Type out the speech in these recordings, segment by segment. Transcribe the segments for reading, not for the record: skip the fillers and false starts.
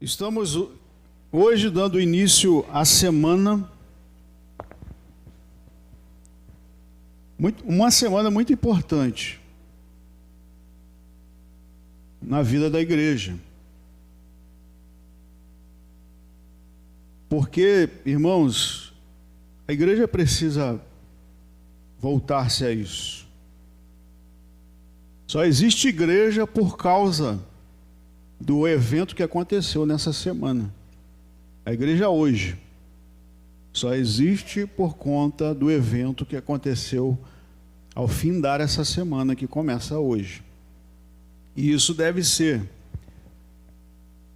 Estamos hoje dando início à semana, uma semana muito importante na vida da igreja. Porque, irmãos, a igreja precisa voltar-se a isso. Só existe igreja por causa do evento que aconteceu nessa semana. A igreja hoje só existe por conta do evento que aconteceu ao findar essa semana que começa hoje. E isso deve ser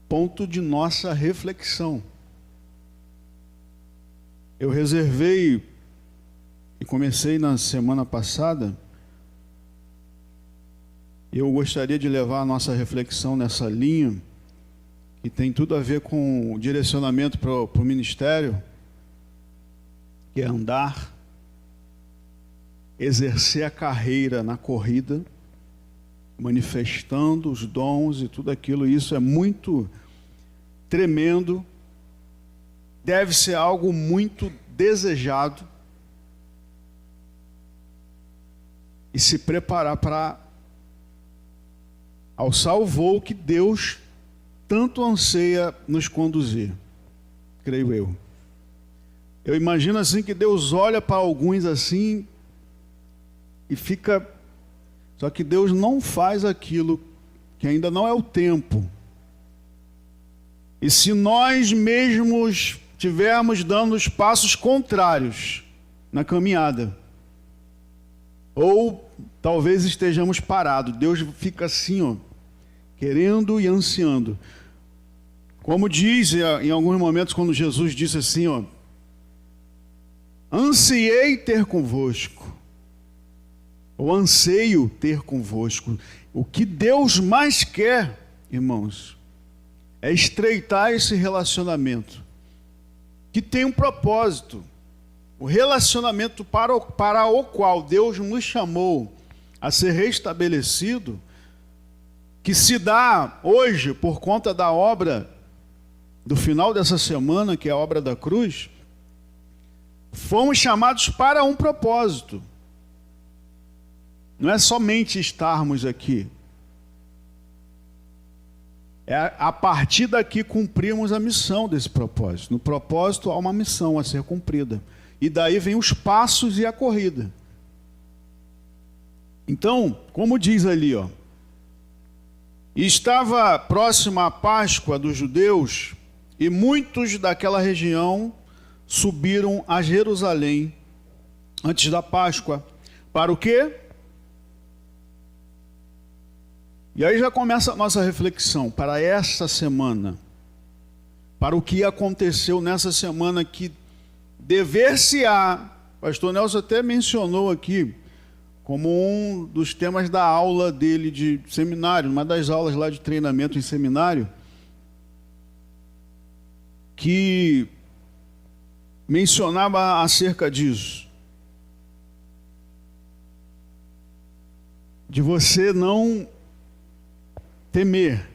ponto de nossa reflexão. Eu reservei e comecei na semana passada. Eu gostaria de levar a nossa reflexão nessa linha, que tem tudo a ver com o direcionamento para o ministério, que é andar, exercer a carreira na corrida, manifestando os dons e tudo aquilo. Isso é muito tremendo, deve ser algo muito desejado, e se preparar para alçar o voo que Deus tanto anseia nos conduzir, creio eu. Eu imagino assim que Deus olha para alguns assim e fica... Só que Deus não faz aquilo que ainda não é o tempo. E se nós mesmos tivermos dando os passos contrários na caminhada, ou talvez estejamos parados, Deus fica assim, querendo e ansiando. Como diz em alguns momentos, quando Jesus disse assim, ansiei ter convosco, ou anseio ter convosco. O que Deus mais quer, irmãos, é estreitar esse relacionamento, que tem um propósito. O relacionamento para o qual Deus nos chamou a ser restabelecido, que se dá hoje por conta da obra do final dessa semana, que é a obra da cruz. Fomos chamados para um propósito. Não é somente estarmos aqui. É a partir daqui cumprirmos a missão desse propósito. No propósito há uma missão a ser cumprida. E daí vem os passos e a corrida. Então, como diz ali, estava próxima a Páscoa dos judeus, e muitos daquela região subiram a Jerusalém antes da Páscoa. Para o quê? E aí já começa a nossa reflexão para esta semana, para o que aconteceu nessa semana, que dever-se-á, pastor Nelson até mencionou aqui, como um dos temas da aula dele de seminário, uma das aulas lá de treinamento em seminário, que mencionava acerca disso. De você não temer.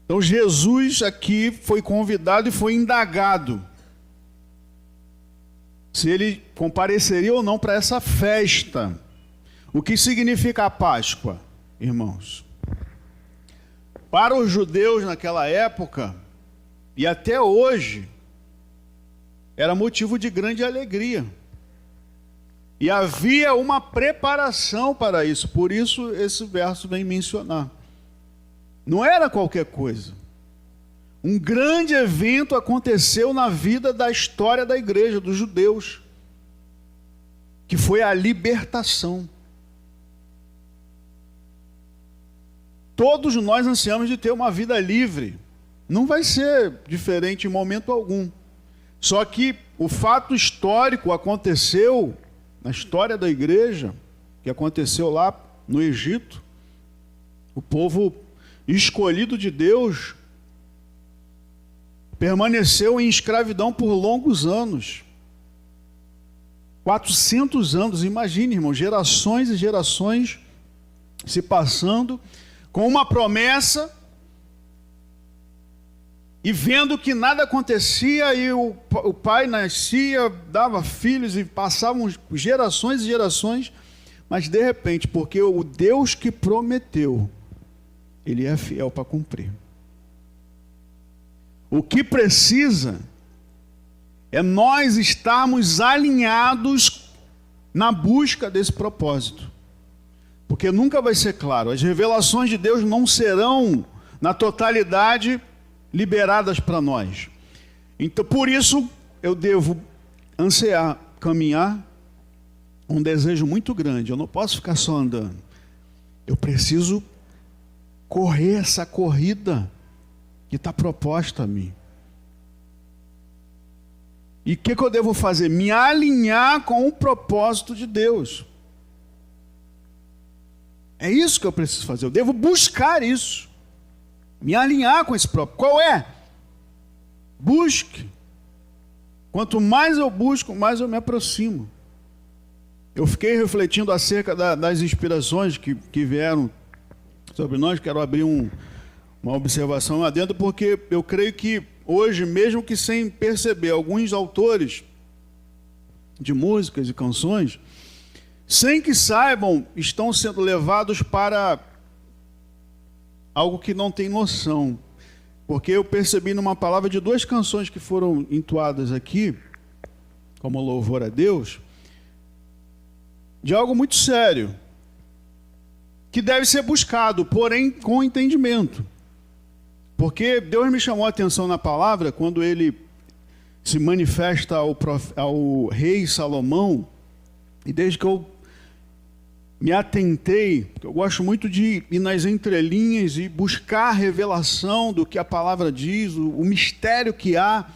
Então Jesus aqui foi convidado e foi indagado se ele compareceria ou não para essa festa. O que significa a Páscoa, irmãos? Para os judeus naquela época, e até hoje, era motivo de grande alegria. E havia uma preparação para isso, por isso esse verso vem mencionar. Não era qualquer coisa. Um grande evento aconteceu na vida da história da igreja, dos judeus, que foi a libertação. Todos nós ansiamos de ter uma vida livre. Não vai ser diferente em momento algum. Só que o fato histórico aconteceu na história da igreja, que aconteceu lá no Egito. O povo escolhido de Deus permaneceu em escravidão por longos anos. 400 anos, imagine, irmão, gerações e gerações se passando com uma promessa E vendo que nada acontecia, e o pai nascia, dava filhos e passavam gerações e gerações, mas de repente, porque o Deus que prometeu, Ele é fiel para cumprir. O que precisa é nós estarmos alinhados na busca desse propósito. Porque nunca vai ser claro, as revelações de Deus não serão na totalidade liberadas para nós. Então, por isso, eu devo ansiar, caminhar, um desejo muito grande. Eu não posso ficar só andando. Eu preciso correr essa corrida que está proposta a mim. E o que eu devo fazer? Me alinhar com o propósito de Deus. É isso que eu preciso fazer. Eu devo buscar isso. Me alinhar com esse propósito. Qual é? Busque. Quanto mais eu busco, mais eu me aproximo. Eu fiquei refletindo acerca das inspirações que vieram sobre nós. Quero abrir uma observação lá dentro, porque eu creio que hoje, mesmo que sem perceber, alguns autores de músicas e canções, sem que saibam, estão sendo levados para algo que não tem noção. Porque eu percebi numa palavra de 2 canções que foram entoadas aqui, como louvor a Deus, de algo muito sério, que deve ser buscado, porém com entendimento. Porque Deus me chamou a atenção na palavra, quando Ele se manifesta ao rei Salomão, e desde que eu me atentei, porque eu gosto muito de ir nas entrelinhas e buscar a revelação do que a palavra diz, o mistério que há.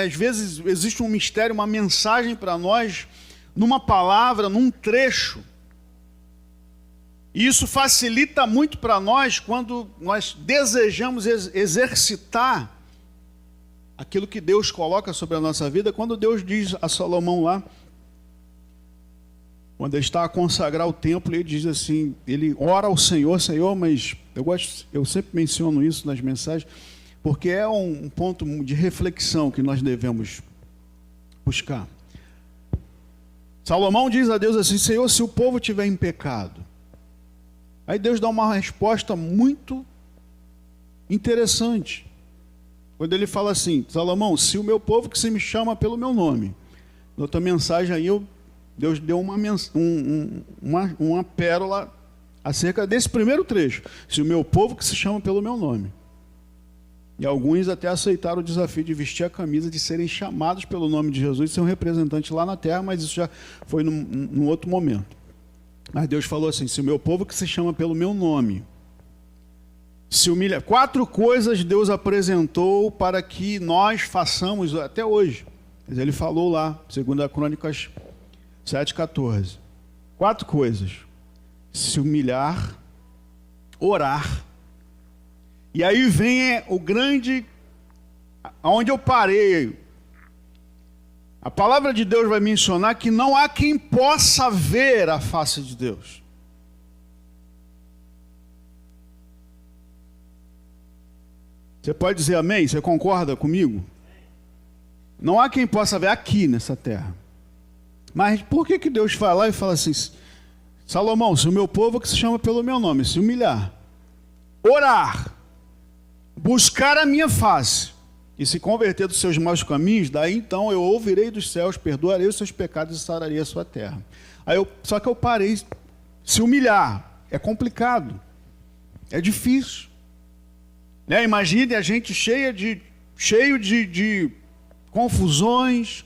Às vezes existe um mistério, uma mensagem para nós, numa palavra, num trecho. E isso facilita muito para nós quando nós desejamos exercitar aquilo que Deus coloca sobre a nossa vida. Quando Deus diz a Salomão lá, quando ele está a consagrar o templo, ele diz assim, ele ora ao Senhor, Senhor, mas eu sempre menciono isso nas mensagens, porque é um ponto de reflexão que nós devemos buscar. Salomão diz a Deus assim, Senhor, se o povo estiver em pecado. Aí Deus dá uma resposta muito interessante. Quando ele fala assim, Salomão, se o meu povo que se me chama pelo meu nome. Na outra mensagem aí, Deus deu uma pérola acerca desse primeiro trecho. Se o meu povo que se chama pelo meu nome. E alguns até aceitaram o desafio de vestir a camisa, de serem chamados pelo nome de Jesus e ser um representante lá na terra, mas isso já foi num outro momento. Mas Deus falou assim, se o meu povo que se chama pelo meu nome se humilha. 4 coisas Deus apresentou para que nós façamos até hoje. Mas Ele falou lá, 2 Crônicas 7,14. 4 coisas. Se humilhar, orar. E aí vem o grande, aonde eu parei. A palavra de Deus vai mencionar que não há quem possa ver a face de Deus. Você pode dizer amém? Você concorda comigo? Não há quem possa ver aqui nessa terra. Mas por que Deus fala e fala assim, Salomão, se o meu povo que se chama pelo meu nome, se humilhar, orar, buscar a minha face e se converter dos seus maus caminhos, daí então eu ouvirei dos céus, perdoarei os seus pecados e sararei a sua terra. Só que eu parei, se humilhar, é complicado, é difícil. Né? Imagine a gente cheio de confusões,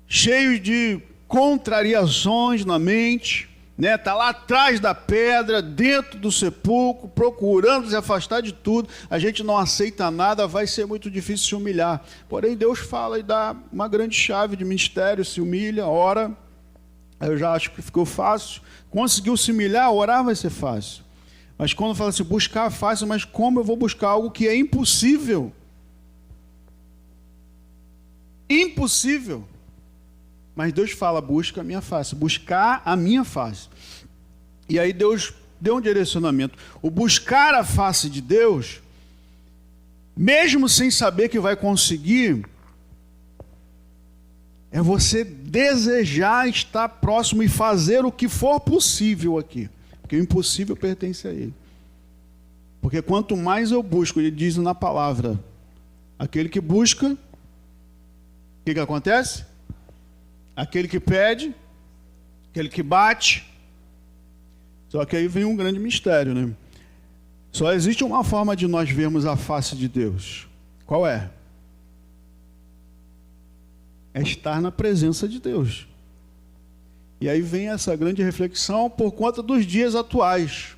cheio de contrariações na mente, né? Tá lá atrás da pedra, dentro do sepulcro, procurando se afastar de tudo. A gente não aceita nada, vai ser muito difícil se humilhar. Porém, Deus fala e dá uma grande chave de mistério, se humilha, ora. Eu já acho que ficou fácil. Conseguiu se humilhar, orar vai ser fácil. Mas quando fala assim, buscar é fácil, mas como eu vou buscar algo que é impossível? Impossível. Mas Deus fala, busca a minha face, buscar a minha face. E aí Deus deu um direcionamento. O buscar a face de Deus mesmo sem saber que vai conseguir, é você desejar estar próximo e fazer o que for possível aqui, porque o impossível pertence a Ele. Porque quanto mais eu busco, Ele diz na palavra, aquele que busca, o que acontece? Aquele que pede, aquele que bate. Só que aí vem um grande mistério, né? Só existe uma forma de nós vermos a face de Deus. Qual é? É estar na presença de Deus. E aí vem essa grande reflexão por conta dos dias atuais.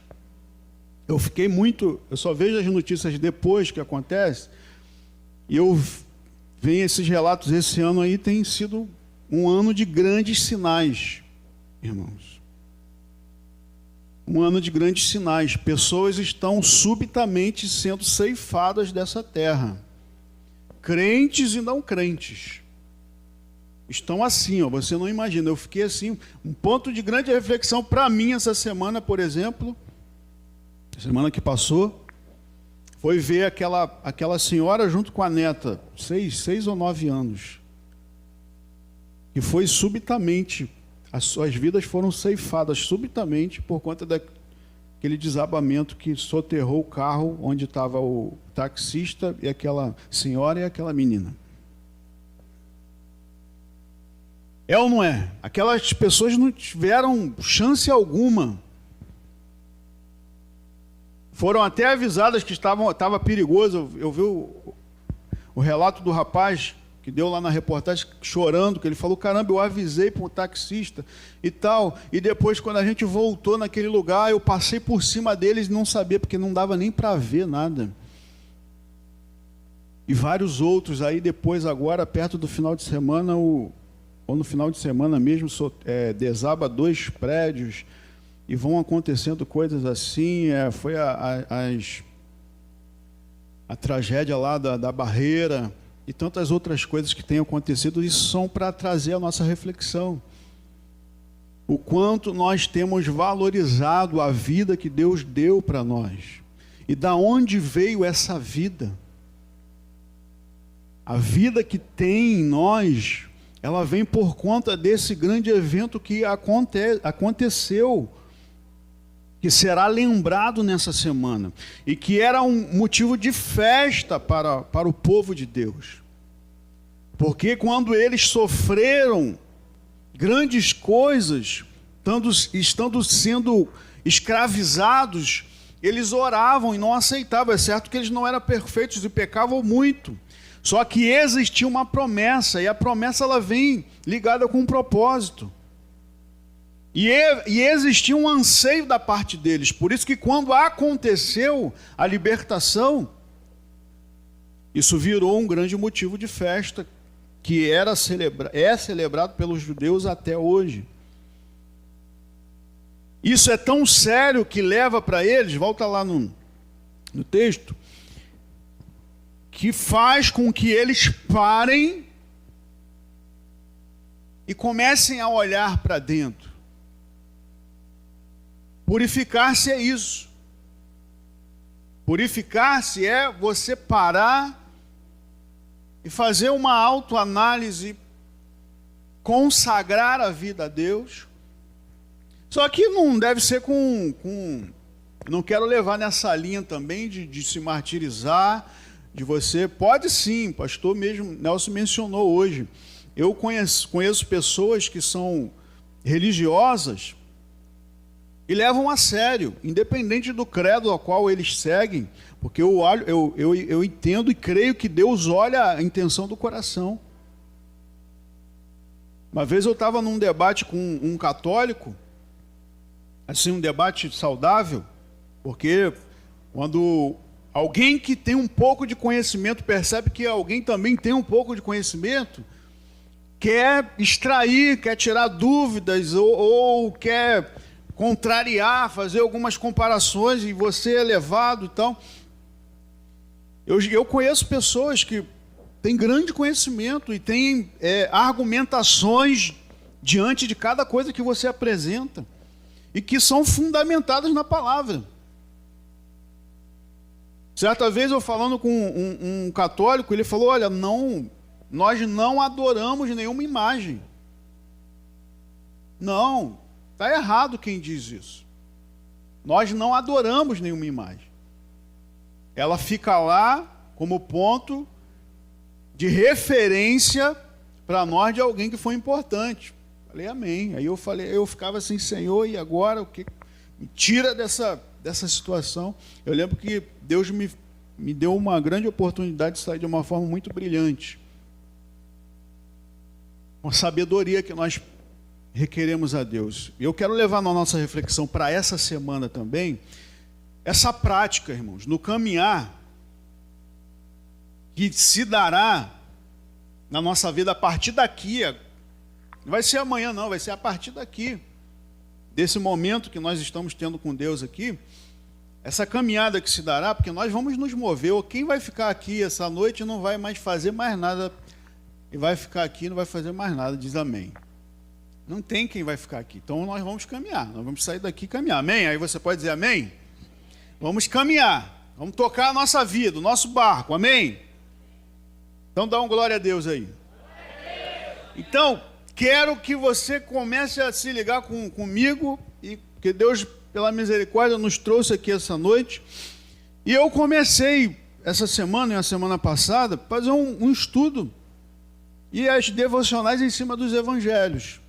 Eu só vejo as notícias depois que acontece, e eu venho esses relatos. Esse ano aí tem sido um ano de grandes sinais, irmãos. Um ano de grandes sinais. Pessoas estão subitamente sendo ceifadas dessa terra. Crentes e não crentes. Estão assim, ó, você não imagina. Eu fiquei assim, um ponto de grande reflexão para mim essa semana, por exemplo, semana que passou, foi ver aquela senhora junto com a neta, 6 ou 9 anos, que foi subitamente, as suas vidas foram ceifadas subitamente por conta daquele desabamento que soterrou o carro onde estava o taxista e aquela senhora e aquela menina. É ou não é? Aquelas pessoas não tiveram chance alguma. Foram até avisadas que estava perigoso. Eu vi o relato do rapaz que deu lá na reportagem chorando, que ele falou, caramba, eu avisei para o taxista e tal. E depois, quando a gente voltou naquele lugar, eu passei por cima deles e não sabia, porque não dava nem para ver nada. E vários outros. Aí depois, agora, perto do final de semana, ou no final de semana mesmo, desaba 2 prédios e vão acontecendo coisas assim. Foi a tragédia lá da Barreira e tantas outras coisas que têm acontecido. Isso são para trazer a nossa reflexão. O quanto nós temos valorizado a vida que Deus deu para nós. E da onde veio essa vida? A vida que tem em nós, ela vem por conta desse grande evento que aconteceu, que será lembrado nessa semana, e que era um motivo de festa para o povo de Deus. Porque quando eles sofreram grandes coisas, estando sendo escravizados, eles oravam e não aceitavam. É certo que eles não eram perfeitos e pecavam muito. Só que existia uma promessa, e a promessa ela vem ligada com um propósito. E existia um anseio da parte deles. Por isso que quando aconteceu a libertação, isso virou um grande motivo de festa, que é celebrado pelos judeus até hoje. Isso é tão sério que leva para eles, volta lá no texto, que faz com que eles parem e comecem a olhar para dentro. Purificar-se é isso. Purificar-se é você parar e fazer uma autoanálise, consagrar a vida a Deus. Só que não deve ser não quero levar nessa linha também de se martirizar, de você, pode sim, pastor mesmo, Nelson mencionou hoje, eu conheço pessoas que são religiosas e levam a sério, independente do credo ao qual eles seguem, porque eu entendo e creio que Deus olha a intenção do coração. Uma vez eu estava num debate com um católico, assim, um debate saudável, porque quando alguém que tem um pouco de conhecimento percebe que alguém também tem um pouco de conhecimento, quer extrair, quer tirar dúvidas ou quer contrariar, fazer algumas comparações, e você é levado e tal. Eu conheço pessoas que têm grande conhecimento e têm argumentações diante de cada coisa que você apresenta e que são fundamentadas na palavra. Certa vez eu falando com um católico, ele falou, olha, não, nós não adoramos nenhuma imagem. Não, está errado quem diz isso. Nós não adoramos nenhuma imagem. Ela fica lá como ponto de referência para nós de alguém que foi importante. Falei, amém. Aí eu ficava assim, Senhor, e agora o que me tira dessa situação? Eu lembro que Deus me deu uma grande oportunidade de sair de uma forma muito brilhante. Uma sabedoria que nós requeremos a Deus. E eu quero levar na nossa reflexão para essa semana também, essa prática, irmãos, no caminhar que se dará na nossa vida a partir daqui. Não vai ser amanhã não, vai ser a partir daqui. Desse momento que nós estamos tendo com Deus aqui, essa caminhada que se dará, porque nós vamos nos mover, ou quem vai ficar aqui essa noite não vai mais fazer mais nada, e vai ficar aqui e não vai fazer mais nada, diz amém. Não tem quem vai ficar aqui, então nós vamos caminhar, nós vamos sair daqui e caminhar, amém? Aí você pode dizer amém? Vamos caminhar, vamos tocar a nossa vida, o nosso barco, amém? Então dá um glória a Deus aí. Então, quero que você comece a se ligar comigo, e que Deus, pela misericórdia, nos trouxe aqui essa noite. E eu comecei essa semana e a semana passada a fazer um estudo e as devocionais em cima dos evangelhos.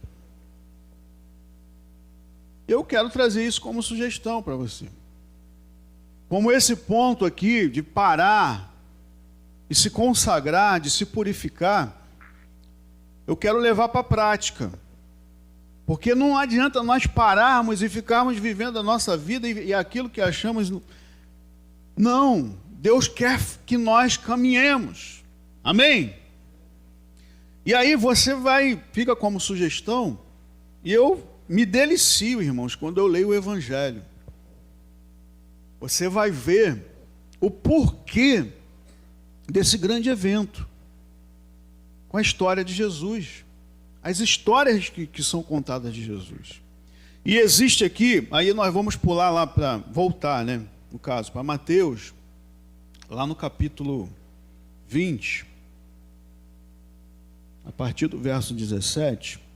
Eu quero trazer isso como sugestão para você. Como esse ponto aqui de parar, de se consagrar, de se purificar, eu quero levar para a prática. Porque não adianta nós pararmos e ficarmos vivendo a nossa vida e aquilo que achamos. Não, Deus quer que nós caminhemos. Amém? E aí você fica como sugestão, e eu me delicio, irmãos, quando eu leio o Evangelho. Você vai ver o porquê desse grande evento, com a história de Jesus, as histórias que são contadas de Jesus. E existe aqui, aí nós vamos pular lá para voltar, né? No caso, para Mateus, lá no capítulo 20, a partir do verso 17.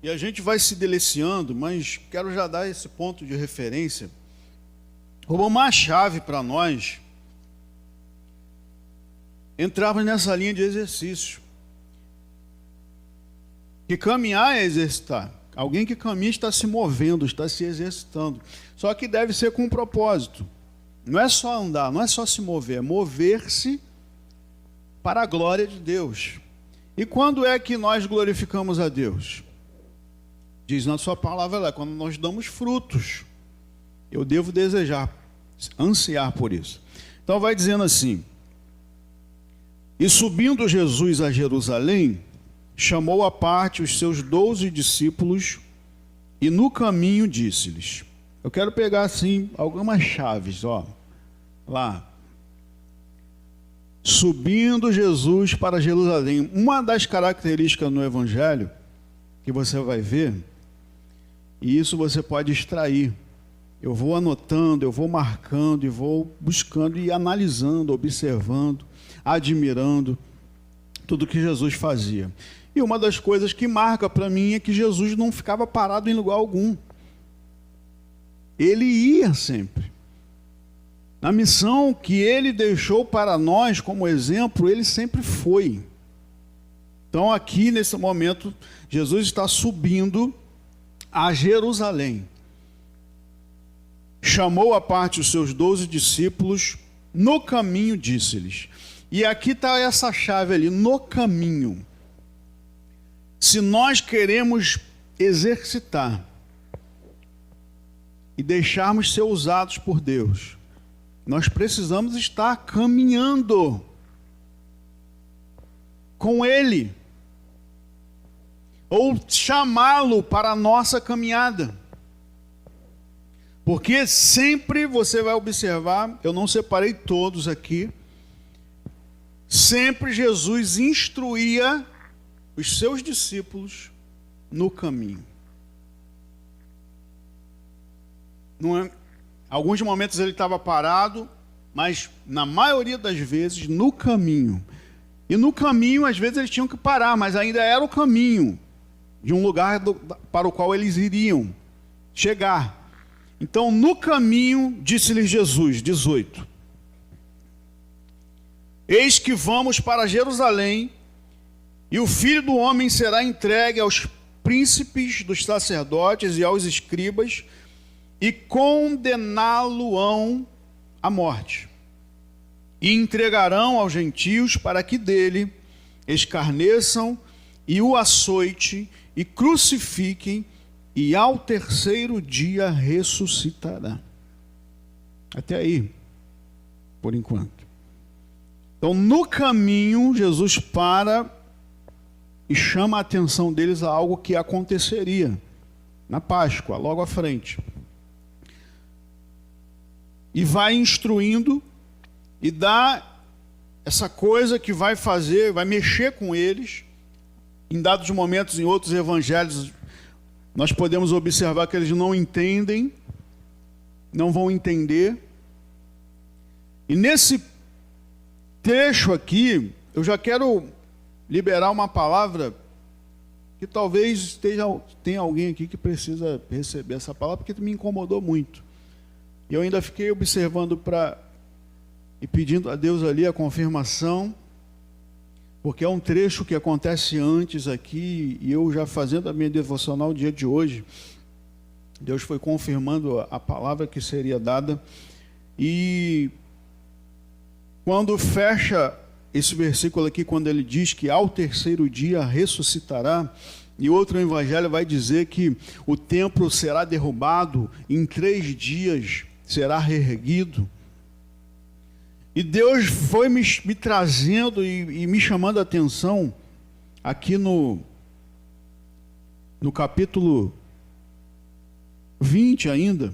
E a gente vai se deliciando, mas quero já dar esse ponto de referência, como uma chave para nós entrarmos nessa linha de exercício. Que caminhar é exercitar. Alguém que caminha está se movendo, está se exercitando. Só que deve ser com um propósito. Não é só andar, não é só se mover, é mover-se para a glória de Deus. E quando é que nós glorificamos a Deus? Diz na sua palavra lá, quando nós damos frutos. Eu devo desejar, ansiar por isso. Então vai dizendo assim: e subindo Jesus a Jerusalém, chamou à parte os seus 12 discípulos e no caminho disse-lhes. Eu quero pegar assim algumas chaves, lá. Subindo Jesus para Jerusalém. Uma das características no Evangelho que você vai ver, e isso você pode extrair. Eu vou anotando, eu vou marcando e vou buscando e analisando, observando, admirando tudo que Jesus fazia. E uma das coisas que marca para mim é que Jesus não ficava parado em lugar algum. Ele ia sempre. Na missão que ele deixou para nós como exemplo, ele sempre foi. Então aqui nesse momento, Jesus está subindo a Jerusalém. Chamou à parte os seus 12 discípulos, no caminho disse-lhes. E aqui está essa chave ali, no caminho. Se nós queremos exercitar e deixarmos ser usados por Deus, nós precisamos estar caminhando com Ele. ou chamá-lo para a nossa caminhada. Porque sempre você vai observar, eu não separei todos aqui, sempre Jesus instruía os seus discípulos no caminho. Alguns momentos ele estava parado, mas na maioria das vezes no caminho. E no caminho, às vezes, eles tinham que parar, mas ainda era o caminho de um lugar para o qual eles iriam chegar. Então, no caminho, disse-lhes Jesus, 18: Eis que vamos para Jerusalém, e o Filho do Homem será entregue aos príncipes dos sacerdotes e aos escribas, e condená-lo-ão à morte. E entregarão aos gentios para que dele escarneçam e o açoite e crucifiquem, e ao terceiro dia ressuscitará. Até aí, por enquanto. Então, no caminho, Jesus para e chama a atenção deles a algo que aconteceria na Páscoa, logo à frente. E vai instruindo e dá essa coisa que vai fazer, vai mexer com eles. Em dados momentos, em outros evangelhos, nós podemos observar que eles não entendem, não vão entender. E nesse trecho aqui, eu já quero liberar uma palavra que talvez tenha alguém aqui que precisa receber essa palavra, porque me incomodou muito. E eu ainda fiquei observando e pedindo a Deus ali a confirmação, porque é um trecho que acontece antes aqui, e eu já fazendo a minha devocional no dia de hoje, Deus foi confirmando a palavra que seria dada, e quando fecha esse versículo aqui, quando ele diz que ao terceiro dia ressuscitará, e outro evangelho vai dizer que o templo será derrubado, em 3 dias será reerguido. E Deus foi me trazendo e me chamando a atenção aqui no capítulo 20 ainda,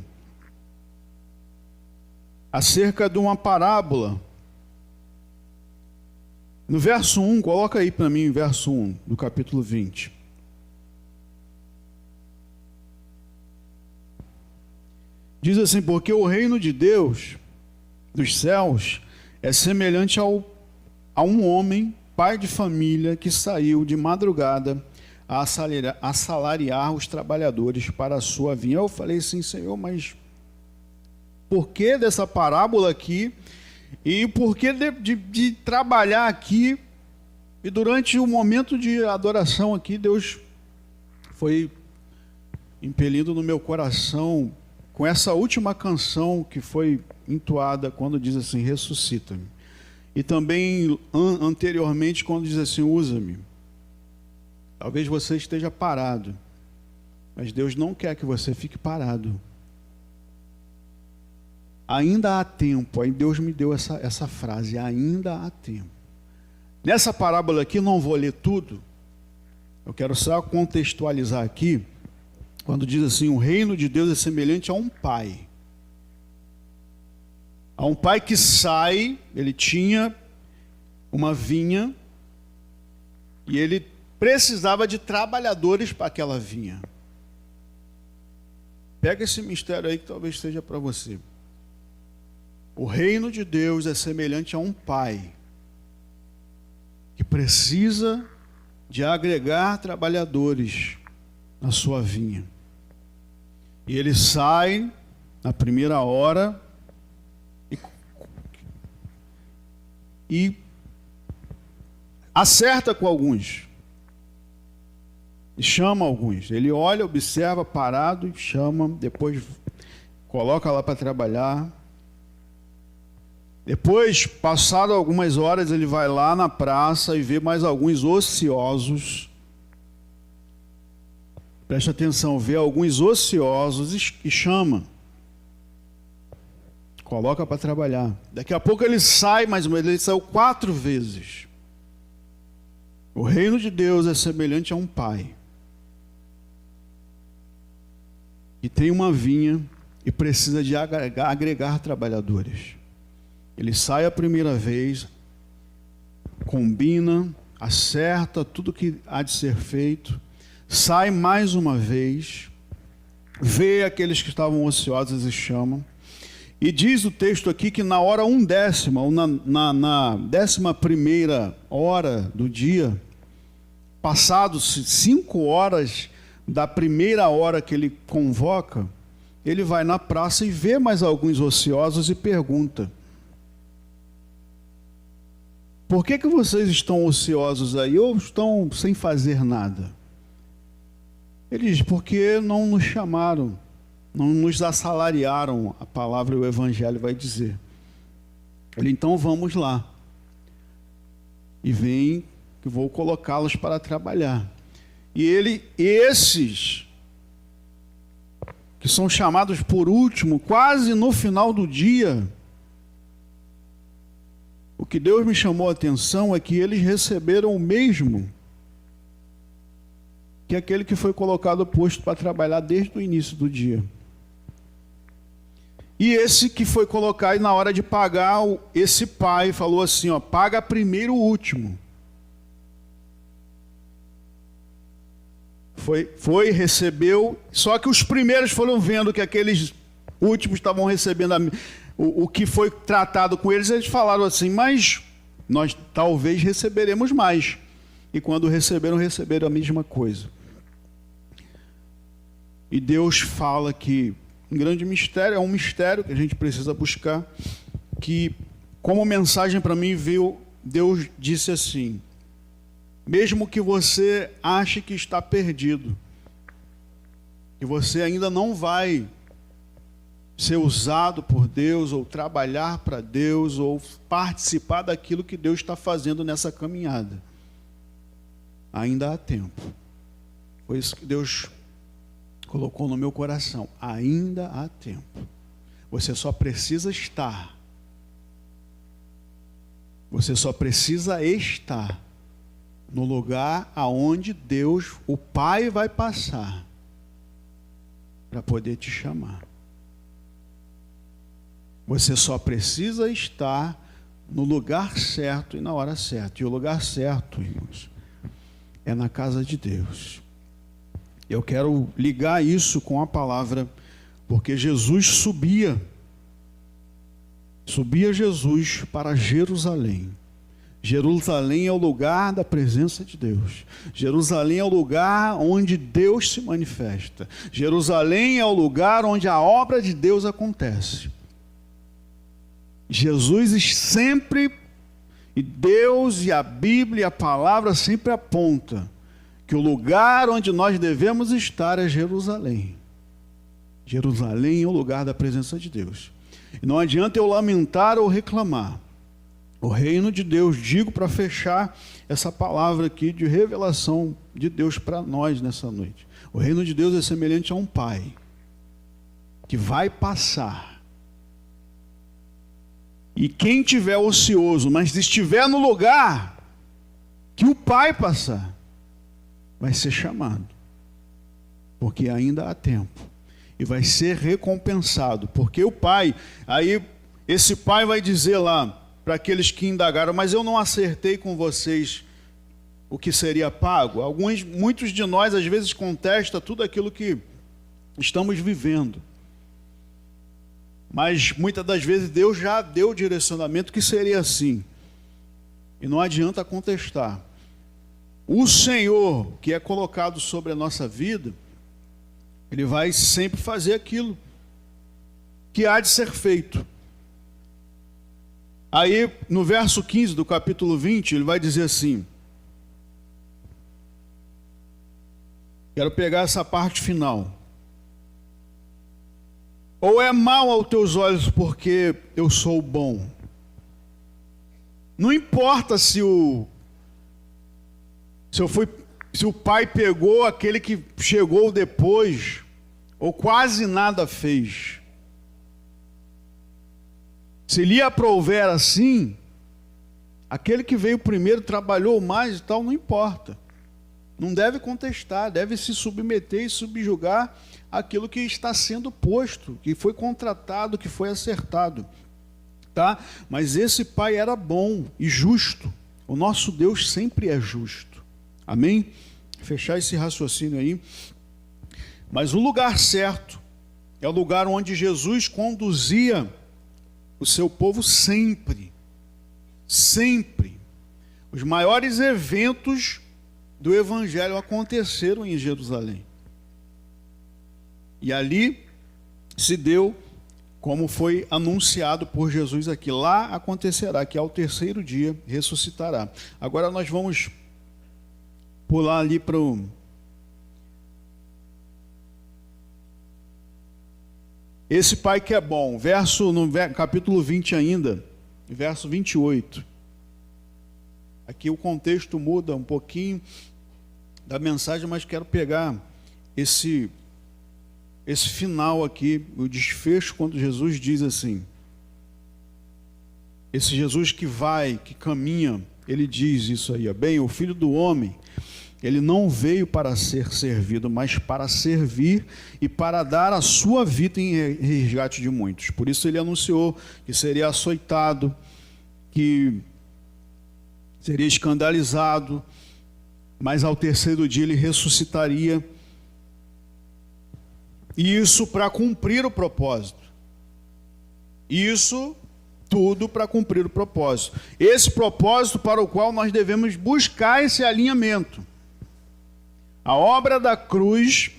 acerca de uma parábola. No verso 1, coloca aí para mim, verso 1 do capítulo 20. Diz assim: porque o reino de Deus, dos céus, é semelhante a um homem, pai de família, que saiu de madrugada a assalariar os trabalhadores para a sua vinha. Eu falei assim: Senhor, mas por que dessa parábola aqui? E por que de trabalhar aqui? E durante o momento de adoração aqui, Deus foi impelindo no meu coração com essa última canção que foi entoada quando diz assim: ressuscita-me. E também anteriormente quando diz assim: usa-me. Talvez você esteja parado, mas Deus não quer que você fique parado. Ainda há tempo. Aí Deus me deu essa frase: ainda há tempo. Nessa parábola aqui, não vou ler tudo, eu quero só contextualizar aqui, quando diz assim: o reino de Deus é semelhante a um pai. A um pai que sai, ele tinha uma vinha e ele precisava de trabalhadores para aquela vinha. Pega esse mistério aí que talvez seja para você. O reino de Deus é semelhante a um pai que precisa de agregar trabalhadores na sua vinha. E ele sai na primeira hora e acerta com alguns. E chama alguns. Ele olha, observa, parado, e chama, depois coloca lá para trabalhar. Depois, passado algumas horas, ele vai lá na praça e vê mais alguns ociosos. Preste atenção, vê alguns ociosos e chama. Coloca para trabalhar. Daqui a pouco ele sai, mas ele saiu 4 vezes. O reino de Deus é semelhante a um pai que tem uma vinha e precisa de agregar trabalhadores. Ele sai a primeira vez, combina, acerta tudo que há de ser feito, sai mais uma vez, vê aqueles que estavam ociosos e chama. E diz o texto aqui que na hora 1/10, ou na 11ª hora do dia, passados 5 horas da primeira hora que ele convoca, ele vai na praça e vê mais alguns ociosos e pergunta: por que vocês estão ociosos aí ou estão sem fazer nada? Ele diz: porque não nos chamaram, não nos assalariaram, a palavra e o evangelho vai dizer. Ele: então vamos lá. E vem, que vou colocá-los para trabalhar. E esses que são chamados por último, quase no final do dia, o que Deus me chamou a atenção é que eles receberam o mesmo que aquele que foi colocado posto para trabalhar desde o início do dia. E esse que foi colocado, e na hora de pagar, esse pai falou assim, ó: paga primeiro o último. Recebeu, só que os primeiros foram vendo que aqueles últimos estavam recebendo o que foi tratado com eles falaram assim: mas nós talvez receberemos mais. E quando receberam a mesma coisa. E Deus fala que um grande mistério, é um mistério que a gente precisa buscar, que como mensagem para mim veio, Deus disse assim: mesmo que você ache que está perdido, que você ainda não vai ser usado por Deus, ou trabalhar para Deus, ou participar daquilo que Deus está fazendo nessa caminhada, ainda há tempo. Foi isso que Deus colocou no meu coração: ainda há tempo. Você só precisa estar. Você só precisa estar no lugar aonde Deus, o Pai, vai passar para poder te chamar. Você só precisa estar no lugar certo e na hora certa. E o lugar certo, irmãos, é na casa de Deus. Eu quero ligar isso com a palavra, porque Jesus subia Jesus para Jerusalém. Jerusalém é o lugar da presença de Deus. Jerusalém é o lugar onde Deus se manifesta. Jerusalém é o lugar onde a obra de Deus acontece. Jesus sempre, e Deus e a Bíblia, a palavra sempre aponta que o lugar onde nós devemos estar é Jerusalém. Jerusalém é o lugar da presença de Deus. E não adianta eu lamentar ou reclamar. O reino de Deus, digo para fechar essa palavra aqui de revelação de Deus para nós nessa noite. O reino de Deus é semelhante a um pai que vai passar. E quem tiver ocioso, mas estiver no lugar que o pai passar, vai ser chamado. Porque ainda há tempo. E vai ser recompensado. Porque o pai, aí esse pai vai dizer lá para aqueles que indagaram: mas eu não acertei com vocês o que seria pago. Muitos de nós às vezes contestam tudo aquilo que estamos vivendo. Mas muitas das vezes Deus já deu o direcionamento que seria assim. E não adianta contestar. O Senhor, que é colocado sobre a nossa vida, Ele vai sempre fazer aquilo que há de ser feito. Aí, no verso 15 do capítulo 20, ele vai dizer assim, quero pegar essa parte final. Ou é mal aos teus olhos porque eu sou bom? Não importa se o pai pegou aquele que chegou depois, ou quase nada fez. Se lhe aprouver assim, aquele que veio primeiro trabalhou mais e tal, não importa. Não deve contestar, deve se submeter e subjugar aquilo que está sendo posto, que foi contratado, que foi acertado. Tá? Mas esse pai era bom e justo. O nosso Deus sempre é justo. Amém? Fechar esse raciocínio aí. Mas o lugar certo é o lugar onde Jesus conduzia o seu povo sempre. Sempre. Os maiores eventos do Evangelho aconteceram em Jerusalém. E ali se deu, como foi anunciado por Jesus aqui. Lá acontecerá que ao terceiro dia ressuscitará. Agora nós vamos pular ali para o... Esse pai que é bom, no capítulo 20 ainda, verso 28. Aqui o contexto muda um pouquinho da mensagem, mas quero pegar esse final aqui, o desfecho, quando Jesus diz assim. Esse Jesus que vai, que caminha, ele diz isso aí, bem, o Filho do Homem, ele não veio para ser servido, mas para servir e para dar a sua vida em resgate de muitos. Por isso ele anunciou que seria açoitado, que seria escandalizado, mas ao terceiro dia ele ressuscitaria. E isso para cumprir o propósito. Isso tudo para cumprir o propósito. Esse propósito para o qual nós devemos buscar esse alinhamento. A obra da cruz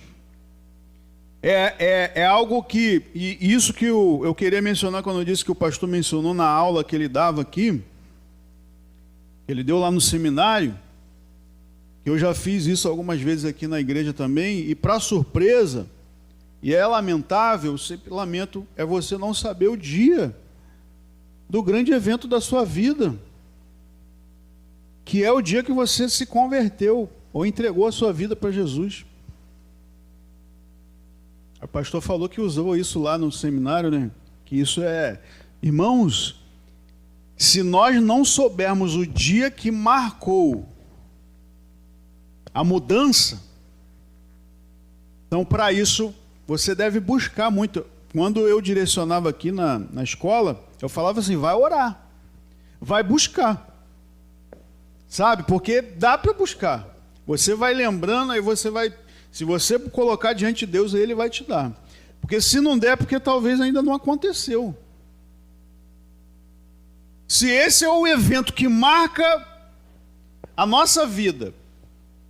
é algo que, e isso que eu queria mencionar quando eu disse que o pastor mencionou na aula que ele dava aqui, ele deu lá no seminário, eu já fiz isso algumas vezes aqui na igreja também, e para surpresa, e é lamentável, sempre lamento, é você não saber o dia do grande evento da sua vida, que é o dia que você se converteu, ou entregou a sua vida para Jesus. O pastor falou que usou isso lá no seminário, né? Que isso é... Irmãos, se nós não soubermos o dia que marcou a mudança, então para isso você deve buscar muito. Quando eu direcionava aqui na escola, eu falava assim, vai orar, vai buscar. Sabe? Porque dá para buscar. Você vai lembrando, aí você vai... Se você colocar diante de Deus, Ele vai te dar. Porque se não der, porque talvez ainda não aconteceu. Se esse é o evento que marca a nossa vida,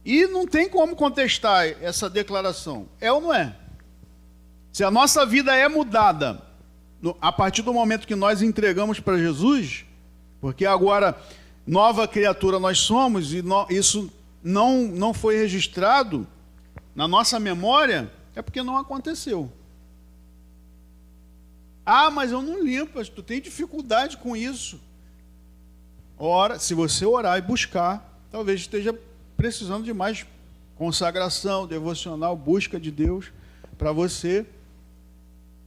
e não tem como contestar essa declaração, é ou não é? Se a nossa vida é mudada a partir do momento que nós entregamos para Jesus, porque agora nova criatura nós somos, e isso não foi registrado na nossa memória, é porque não aconteceu. Ah, mas eu não lembro, tu tem dificuldade com isso. Ora, se você orar e buscar, talvez esteja precisando de mais consagração, devocional, busca de Deus, para você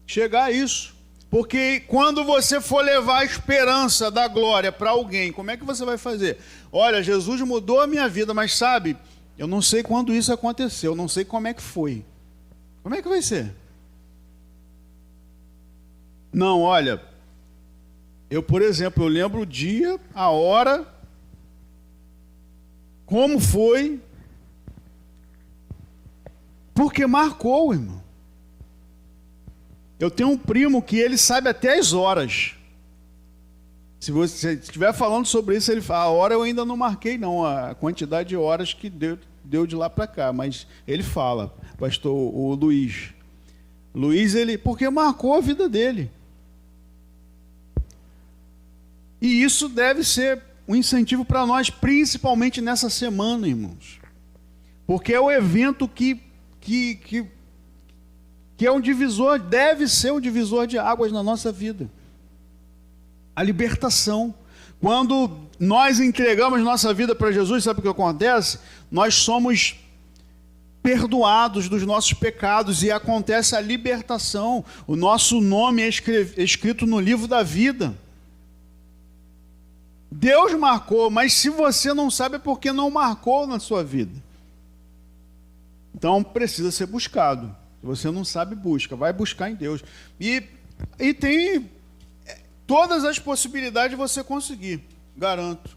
chegar a isso. Porque quando você for levar a esperança da glória para alguém, como é que você vai fazer? Olha, Jesus mudou a minha vida, mas sabe, eu não sei quando isso aconteceu, eu não sei como é que foi. Como é que vai ser? Não, olha, eu, por exemplo, eu lembro o dia, a hora, como foi, porque marcou, irmão. Eu tenho um primo que ele sabe até as horas. Se você estiver falando sobre isso, ele fala, a hora eu ainda não marquei não, a quantidade de horas que deu de lá para cá, mas ele fala, pastor, o Luiz. Luiz, ele, porque marcou a vida dele. E isso deve ser um incentivo para nós, principalmente nessa semana, irmãos. Porque é o evento que é um divisor, deve ser um divisor de águas na nossa vida. A libertação. Quando nós entregamos nossa vida para Jesus, sabe o que acontece? Nós somos perdoados dos nossos pecados e acontece a libertação. O nosso nome é escrito no livro da vida. Deus marcou, mas se você não sabe é porque não marcou na sua vida. Então precisa ser buscado. Se você não sabe, busca. Vai buscar em Deus. E tem todas as possibilidades de você conseguir. Garanto.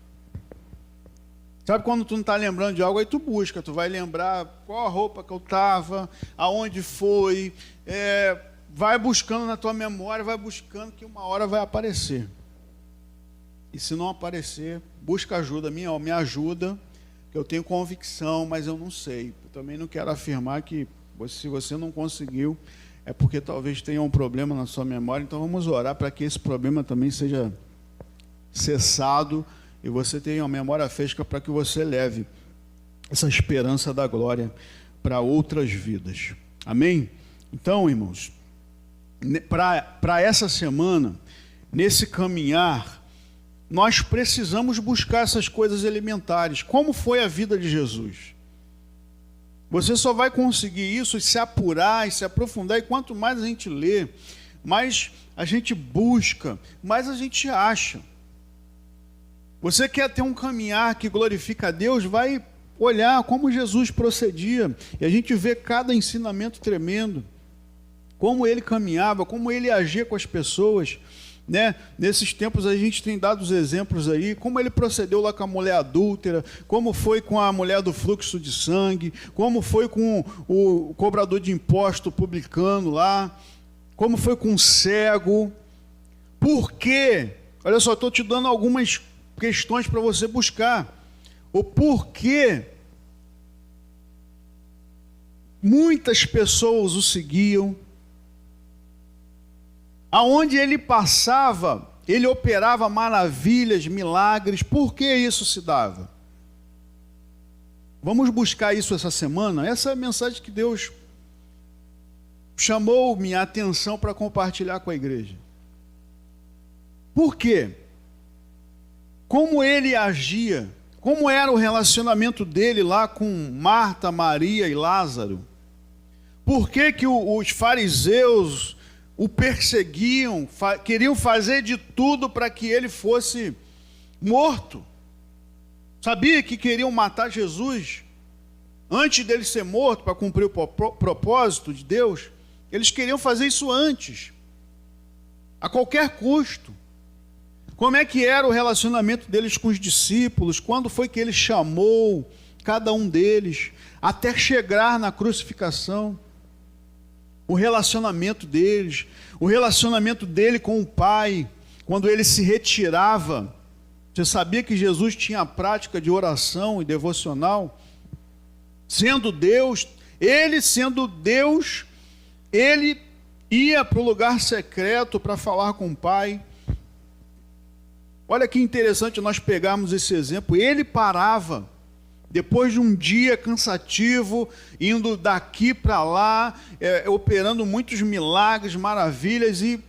Sabe quando tu não está lembrando de algo, aí tu busca. Tu vai lembrar qual a roupa que eu estava, aonde foi. Vai buscando na tua memória, vai buscando que uma hora vai aparecer. E se não aparecer, busca ajuda. Me ajuda, que eu tenho convicção, mas eu não sei. Eu também não quero afirmar que se você não conseguiu, é porque talvez tenha um problema na sua memória. Então vamos orar para que esse problema também seja cessado e você tenha uma memória fresca para que você leve essa esperança da glória para outras vidas. Amém? Então, irmãos, para essa semana, nesse caminhar, nós precisamos buscar essas coisas elementares. Como foi a vida de Jesus? Você só vai conseguir isso e se apurar e se aprofundar, e quanto mais a gente lê, mais a gente busca, mais a gente acha. Você quer ter um caminhar que glorifica a Deus, vai olhar como Jesus procedia, e a gente vê cada ensinamento tremendo, como ele caminhava, como ele agia com as pessoas, né? Nesses tempos a gente tem dado os exemplos aí, como ele procedeu lá com a mulher adúltera, como foi com a mulher do fluxo de sangue, como foi com o cobrador de imposto publicano lá, como foi com o cego. Por quê? Olha só, estou te dando algumas questões para você buscar. O porquê muitas pessoas o seguiam. Aonde ele passava, ele operava maravilhas, milagres. Por que isso se dava? Vamos buscar isso essa semana. Essa é a mensagem que Deus chamou minha atenção para compartilhar com a igreja. Por quê? Como ele agia, como era o relacionamento dele lá com Marta, Maria e Lázaro? Por que que os fariseus o perseguiam, queriam fazer de tudo para que ele fosse morto? Sabia que queriam matar Jesus antes dele ser morto, para cumprir o propósito de Deus? Eles queriam fazer isso antes, a qualquer custo. Como é que era o relacionamento deles com os discípulos? Quando foi que ele chamou cada um deles até chegar na crucificação? O relacionamento deles, o relacionamento dele com o Pai, quando ele se retirava. Você sabia que Jesus tinha a prática de oração e devocional? Sendo Deus, ele ia para o lugar secreto para falar com o Pai. Olha que interessante nós pegarmos esse exemplo. Ele parava, depois de um dia cansativo, indo daqui para lá, operando muitos milagres, maravilhas, e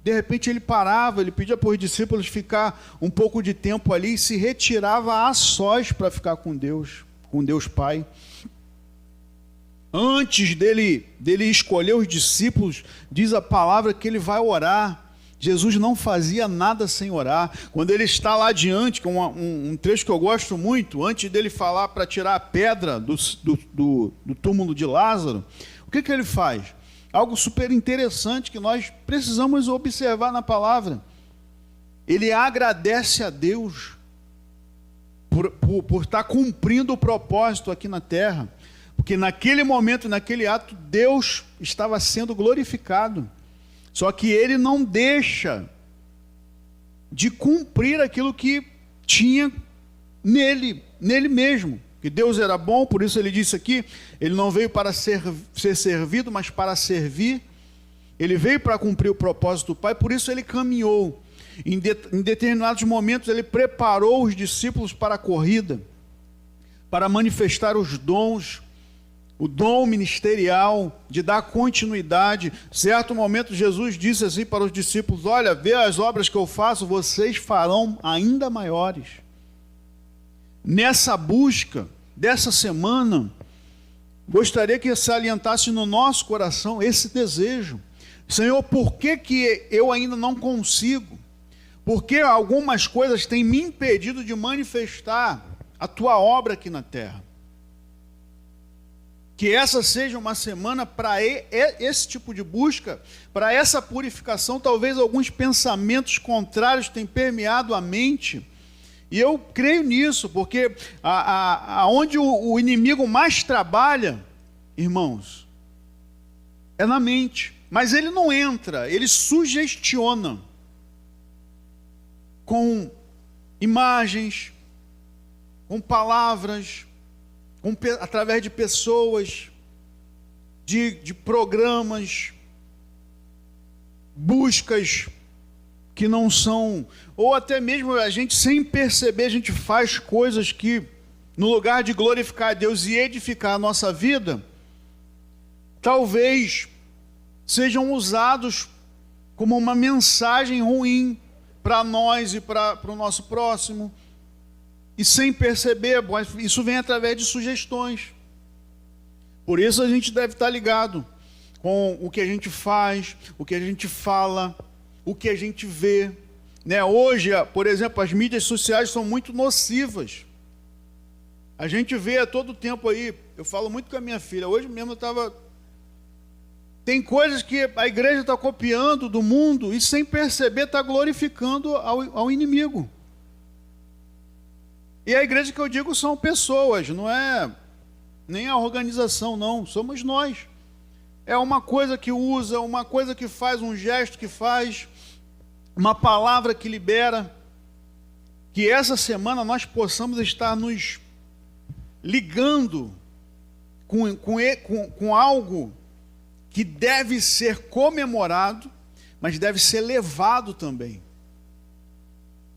de repente ele parava, ele pedia para os discípulos ficar um pouco de tempo ali e se retirava a sós para ficar com Deus Pai. Antes dele escolher os discípulos, diz a palavra que ele vai orar. Jesus não fazia nada sem orar. Quando ele está lá diante, com um trecho que eu gosto muito, antes dele falar para tirar a pedra do túmulo de Lázaro, o que ele faz? Algo super interessante que nós precisamos observar na palavra. Ele agradece a Deus por estar cumprindo o propósito aqui na terra, porque naquele momento, naquele ato, Deus estava sendo glorificado. Só que ele não deixa de cumprir aquilo que tinha nele mesmo. Que Deus era bom, por isso ele disse aqui, ele não veio para ser servido, mas para servir. Ele veio para cumprir o propósito do Pai, por isso ele caminhou. Em determinados momentos ele preparou os discípulos para a corrida, para manifestar os dons, o dom ministerial, de dar continuidade. Certo momento Jesus disse assim para os discípulos: olha, vê as obras que eu faço, vocês farão ainda maiores. Nessa busca dessa semana, gostaria que se alientasse no nosso coração esse desejo. Senhor, por que eu ainda não consigo? Porque algumas coisas têm me impedido de manifestar a tua obra aqui na terra. Que essa seja uma semana para esse tipo de busca, para essa purificação. Talvez alguns pensamentos contrários tenham permeado a mente. E eu creio nisso, porque aonde o inimigo mais trabalha, irmãos, é na mente. Mas ele não entra, ele sugestiona com imagens, com palavras, através de pessoas, de programas, buscas que não são, ou até mesmo a gente sem perceber, a gente faz coisas que, no lugar de glorificar a Deus e edificar a nossa vida, talvez sejam usados como uma mensagem ruim para nós e para o nosso próximo. E sem perceber, isso vem através de sugestões. Por isso a gente deve estar ligado com o que a gente faz, o que a gente fala, o que a gente vê. Hoje, por exemplo, as mídias sociais são muito nocivas. A gente vê a todo tempo aí, eu falo muito com a minha filha, hoje mesmo eu estava... Tem coisas que a igreja está copiando do mundo e sem perceber está glorificando ao inimigo. E a igreja que eu digo são pessoas, não é nem a organização, não. Somos nós. É uma coisa que usa, uma coisa que faz, um gesto que faz, uma palavra que libera. Que essa semana nós possamos estar nos ligando com algo que deve ser comemorado, mas deve ser levado também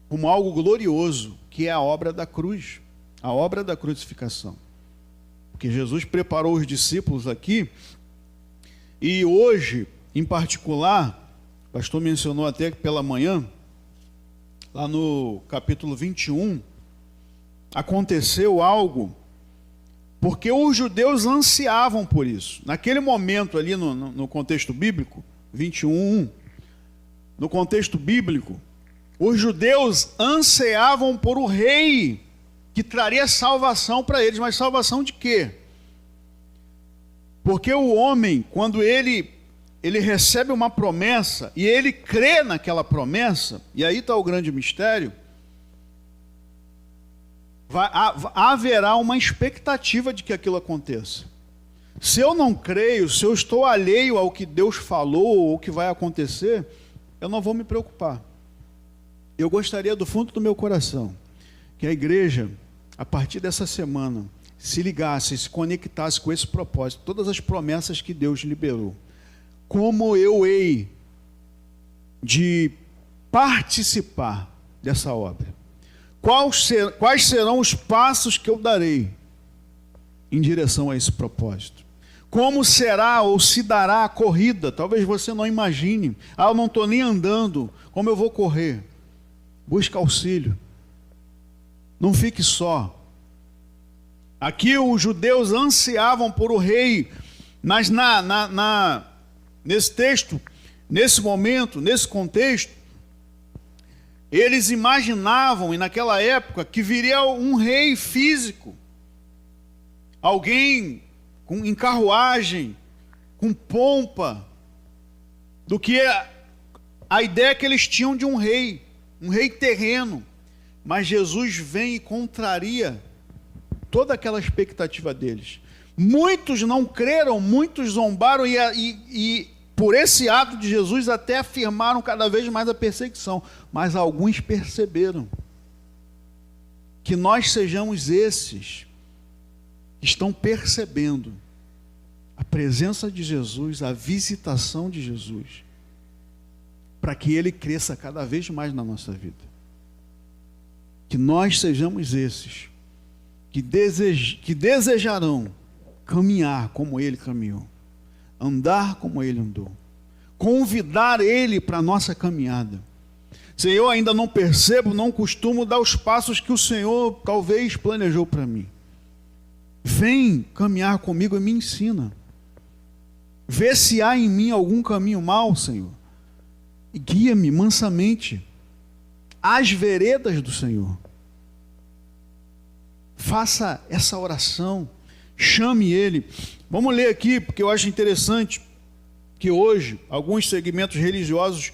como algo glorioso, que é a obra da cruz, a obra da crucificação. Porque Jesus preparou os discípulos aqui, e hoje, em particular, o pastor mencionou até que pela manhã, lá no capítulo 21, aconteceu algo, porque os judeus ansiavam por isso. Naquele momento ali no contexto bíblico, 21, no contexto bíblico, os judeus ansiavam por o rei que traria salvação para eles. Mas salvação de quê? Porque o homem, quando ele recebe uma promessa e ele crê naquela promessa, e aí está o grande mistério, haverá uma expectativa de que aquilo aconteça. Se eu não creio, se eu estou alheio ao que Deus falou ou o que vai acontecer, eu não vou me preocupar. Eu gostaria do fundo do meu coração que a igreja, a partir dessa semana, se ligasse, se conectasse com esse propósito, todas as promessas que Deus liberou. Como eu hei de participar dessa obra? Quais serão os passos que eu darei em direção a esse propósito? Como será ou se dará a corrida? Talvez você não imagine. Eu não estou nem andando, como eu vou correr? Busca auxílio. Não fique só. Aqui os judeus ansiavam por o rei, mas nesse texto, nesse momento, nesse contexto, eles imaginavam, e naquela época, que viria um rei físico, alguém em carruagem, com pompa, do que a ideia que eles tinham de um rei terreno. Mas Jesus vem e contraria toda aquela expectativa deles. Muitos não creram, muitos zombaram e por esse ato de Jesus até afirmaram cada vez mais a perseguição. Mas alguns perceberam. Que nós sejamos esses que estão percebendo a presença de Jesus, a visitação de Jesus, para que Ele cresça cada vez mais na nossa vida. Que nós sejamos esses que desejarão caminhar como Ele caminhou, andar como Ele andou, convidar Ele para a nossa caminhada. Se eu ainda não percebo, não costumo dar os passos que o Senhor talvez planejou para mim. Vem caminhar comigo e me ensina. Vê se há em mim algum caminho mau, Senhor, e guia-me mansamente às veredas do Senhor. Faça essa oração chame ele. Vamos ler aqui, porque eu acho interessante que hoje alguns segmentos religiosos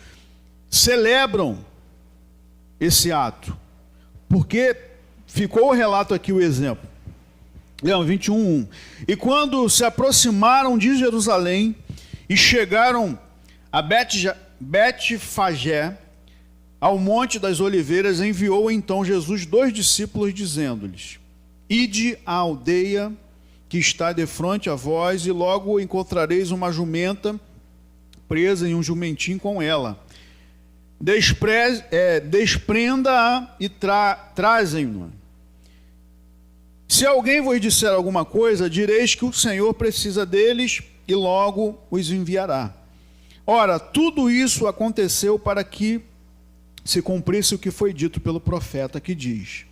celebram esse ato, porque ficou o relato aqui, o exemplo. Leão 21:1. E quando se aproximaram de Jerusalém e chegaram a Betfagé, ao Monte das Oliveiras, enviou então Jesus 2 discípulos, dizendo-lhes: Ide à aldeia que está defronte a vós, e logo encontrareis uma jumenta presa e um jumentinho com ela. Desprenda-a e trazem-no. Se alguém vos disser alguma coisa, direis que o Senhor precisa deles e logo os enviará. Ora, tudo isso aconteceu para que se cumprisse o que foi dito pelo profeta, que diz: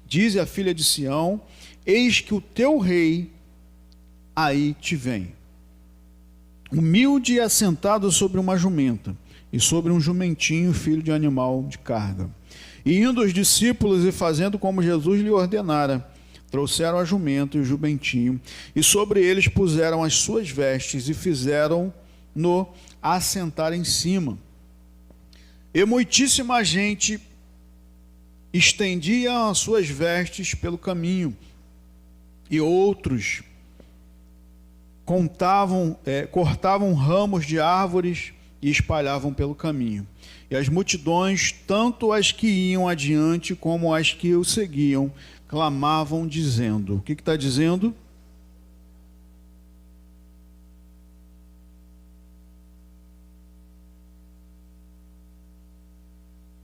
Dize a filha de Sião, eis que o teu rei aí te vem, humilde e assentado sobre uma jumenta, e sobre um jumentinho, filho de animal de carga. E indo os discípulos e fazendo como Jesus lhe ordenara, trouxeram a jumenta e o jumentinho, e sobre eles puseram as suas vestes, e fizeram-no assentar em cima. E muitíssima gente estendia as suas vestes pelo caminho, e outros cortavam ramos de árvores e espalhavam pelo caminho. E as multidões, tanto as que iam adiante como as que o seguiam, clamavam dizendo. O que está dizendo?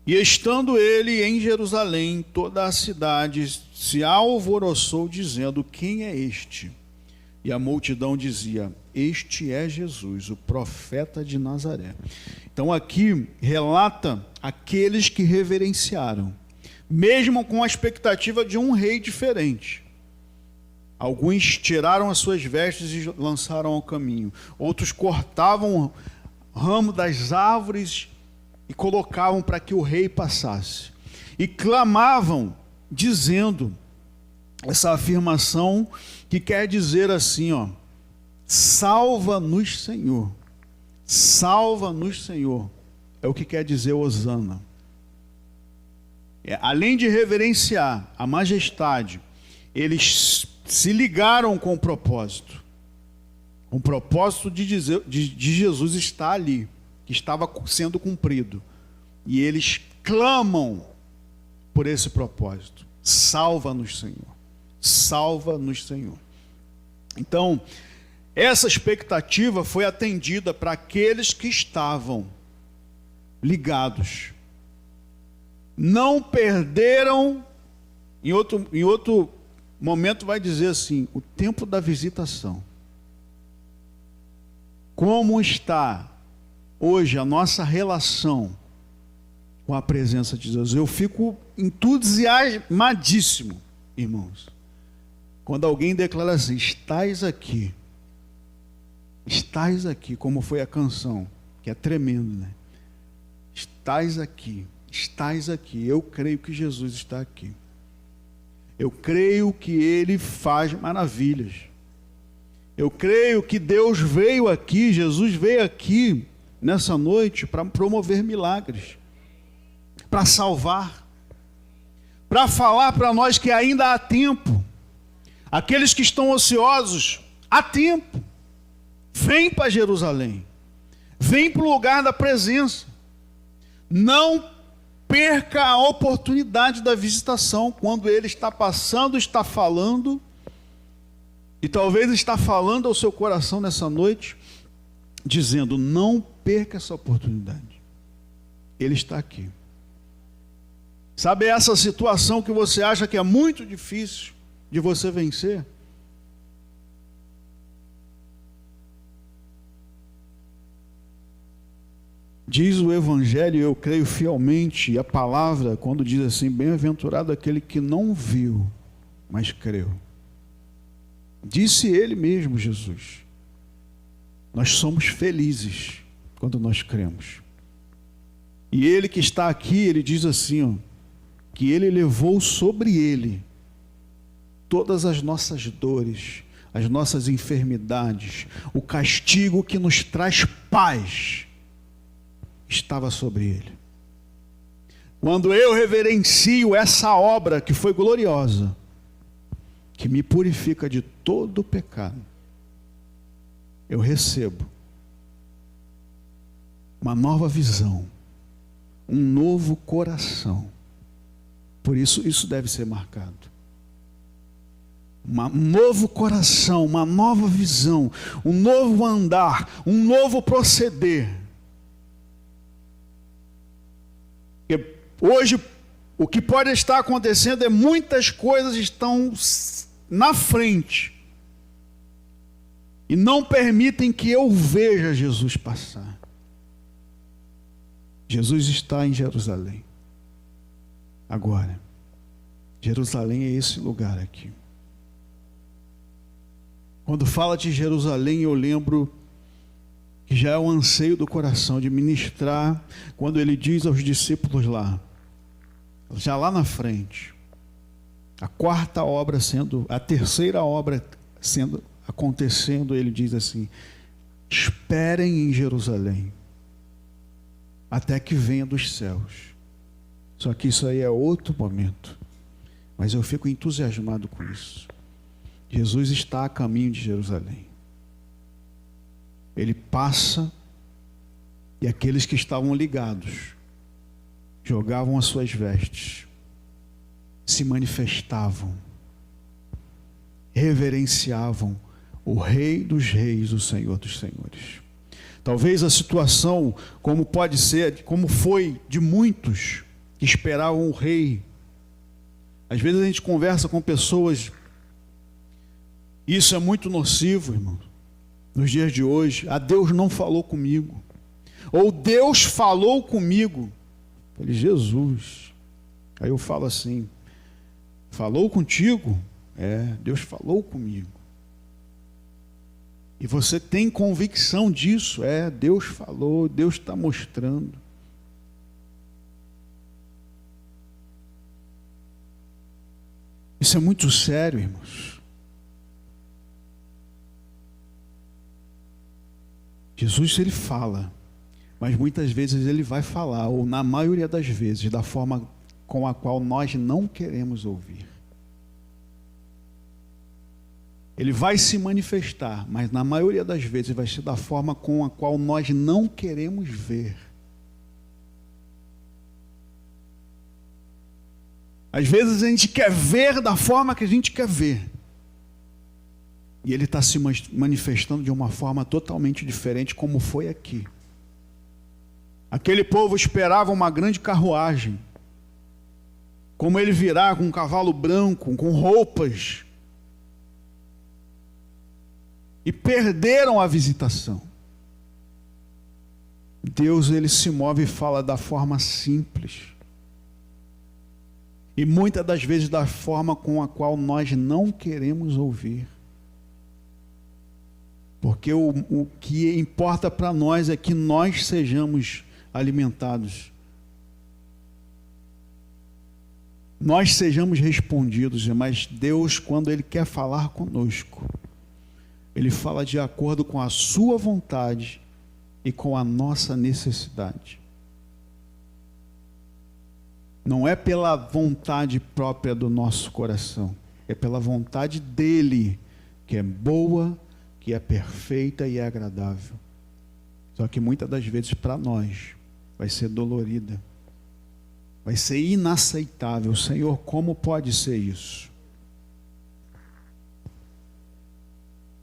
E estando ele em Jerusalém, toda a cidade se alvoroçou, dizendo: Quem é este? E a multidão dizia: Este é Jesus, o profeta de Nazaré. Então aqui relata aqueles que reverenciaram, mesmo com a expectativa de um rei diferente. Alguns tiraram as suas vestes e lançaram ao caminho. Outros cortavam o ramo das árvores e colocavam para que o rei passasse. E clamavam, dizendo essa afirmação que quer dizer assim, ó: salva-nos, Senhor. Salva-nos, Senhor. É o que quer dizer Hosana. Além de reverenciar a majestade, eles se ligaram com o propósito. O propósito de Jesus está ali, que estava sendo cumprido. E eles clamam por esse propósito. Salva-nos, Senhor. Salva-nos, Senhor. Então, essa expectativa foi atendida para aqueles que estavam ligados. Não perderam, em outro momento vai dizer assim, o tempo da visitação. Como está hoje a nossa relação com a presença de Deus? Eu fico entusiasmadíssimo, irmãos, quando alguém declara assim: estás aqui, como foi a canção, que é tremendo, né? Estás aqui, eu creio que Jesus está aqui, eu creio que Ele faz maravilhas, eu creio que Deus veio aqui, Jesus veio aqui nessa noite para promover milagres, para salvar, para falar para nós que ainda há tempo. Aqueles que estão ociosos, há tempo. Vem para Jerusalém. Vem para o lugar da presença. Não perca a oportunidade da visitação, quando Ele está passando, está falando, e talvez está falando ao seu coração nessa noite, dizendo: não perca essa oportunidade. Ele está aqui. Sabe essa situação que você acha que é muito difícil de você vencer? Diz o Evangelho, eu creio fielmente, a palavra, quando diz assim: bem-aventurado aquele que não viu, mas creu. Disse Ele mesmo, Jesus. Nós somos felizes quando nós cremos. E Ele que está aqui, Ele diz assim, ó, que Ele levou sobre Ele todas as nossas dores, as nossas enfermidades, o castigo que nos traz paz, estava sobre ele. Quando eu reverencio essa obra que foi gloriosa, que me purifica de todo o pecado, eu recebo uma nova visão, um novo coração. Por isso, isso deve ser marcado. Um novo coração, uma nova visão, um novo andar, um novo proceder. Porque hoje, o que pode estar acontecendo é muitas coisas estão na frente e não permitem que eu veja Jesus passar. Jesus está em Jerusalém. Agora, Jerusalém é esse lugar aqui. Quando fala de Jerusalém, eu lembro que já é o anseio do coração de ministrar, quando ele diz aos discípulos lá, já lá na frente, a terceira obra acontecendo, ele diz assim: esperem em Jerusalém, até que venha dos céus. Só que isso aí é outro momento, mas eu fico entusiasmado com isso. Jesus está a caminho de Jerusalém. Ele passa e aqueles que estavam ligados jogavam as suas vestes, se manifestavam, reverenciavam o Rei dos Reis, o Senhor dos Senhores. Talvez a situação, como pode ser, como foi de muitos que esperavam o Rei. Às vezes a gente conversa com pessoas. Isso é muito nocivo, irmão. Nos dias de hoje, Deus não falou comigo. Ou Deus falou comigo. Eu falei, Jesus. Aí eu falo assim, falou contigo? Deus falou comigo. E você tem convicção disso? Deus falou, Deus está mostrando. Isso é muito sério, irmãos. Jesus, ele fala, mas muitas vezes ele vai falar, ou na maioria das vezes, da forma com a qual nós não queremos ouvir. Ele vai se manifestar, mas na maioria das vezes vai ser da forma com a qual nós não queremos ver. Às vezes a gente quer ver da forma que a gente quer ver. E ele está se manifestando de uma forma totalmente diferente, como foi aqui. Aquele povo esperava uma grande carruagem. Como ele virá com um cavalo branco, com roupas. E perderam a visitação. Deus, ele se move e fala da forma simples. E muitas das vezes da forma com a qual nós não queremos ouvir. Porque o que importa para nós é que nós sejamos alimentados. Nós sejamos respondidos, mas Deus, quando Ele quer falar conosco, Ele fala de acordo com a sua vontade e com a nossa necessidade. Não é pela vontade própria do nosso coração, é pela vontade dEle, que é boa, que é perfeita e é agradável. Só que muitas das vezes para nós vai ser dolorida, vai ser inaceitável. Senhor, como pode ser isso?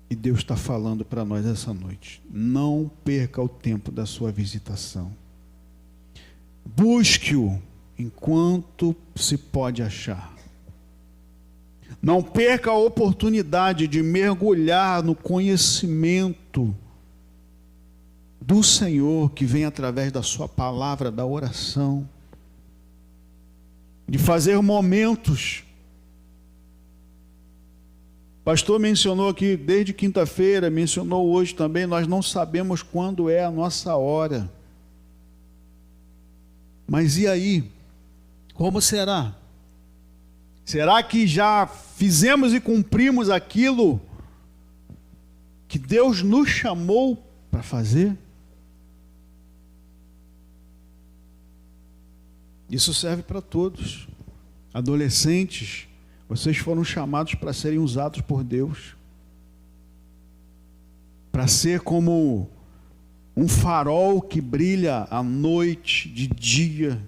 E Deus está falando para nós essa noite: não perca o tempo da sua visitação. Busque-o enquanto se pode achar. Não perca a oportunidade de mergulhar no conhecimento do Senhor, que vem através da sua palavra, da oração, de fazer momentos. O pastor mencionou aqui desde quinta-feira, mencionou hoje também, nós não sabemos quando é a nossa hora. Mas e aí? Como será? Será que já fizemos e cumprimos aquilo que Deus nos chamou para fazer? Isso serve para todos. Adolescentes, vocês foram chamados para serem usados por Deus, para ser como um farol que brilha à noite, de dia,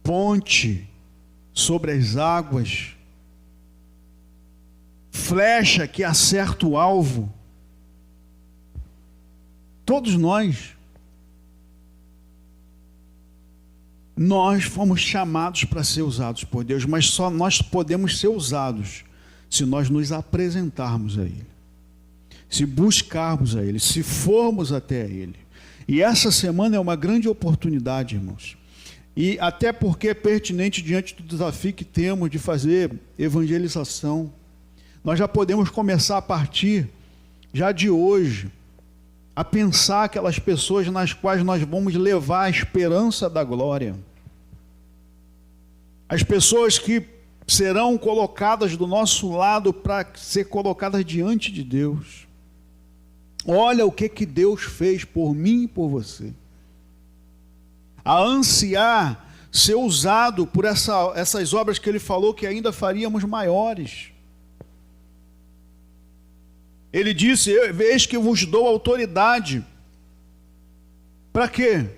ponte sobre as águas, flecha que acerta o alvo. Todos nós fomos chamados para ser usados por Deus, mas só nós podemos ser usados se nós nos apresentarmos a Ele, se buscarmos a Ele, se formos até Ele. E essa semana é uma grande oportunidade, irmãos, e até porque é pertinente diante do desafio que temos de fazer evangelização. Nós já podemos começar a partir já de hoje a pensar aquelas pessoas nas quais nós vamos levar a esperança da glória. As pessoas que serão colocadas do nosso lado para ser colocadas diante de Deus. Olha o que Deus fez por mim e por você. A ansiar ser usado por essas obras que Ele falou que ainda faríamos maiores. Ele disse: eis que vos dou autoridade. Para quê?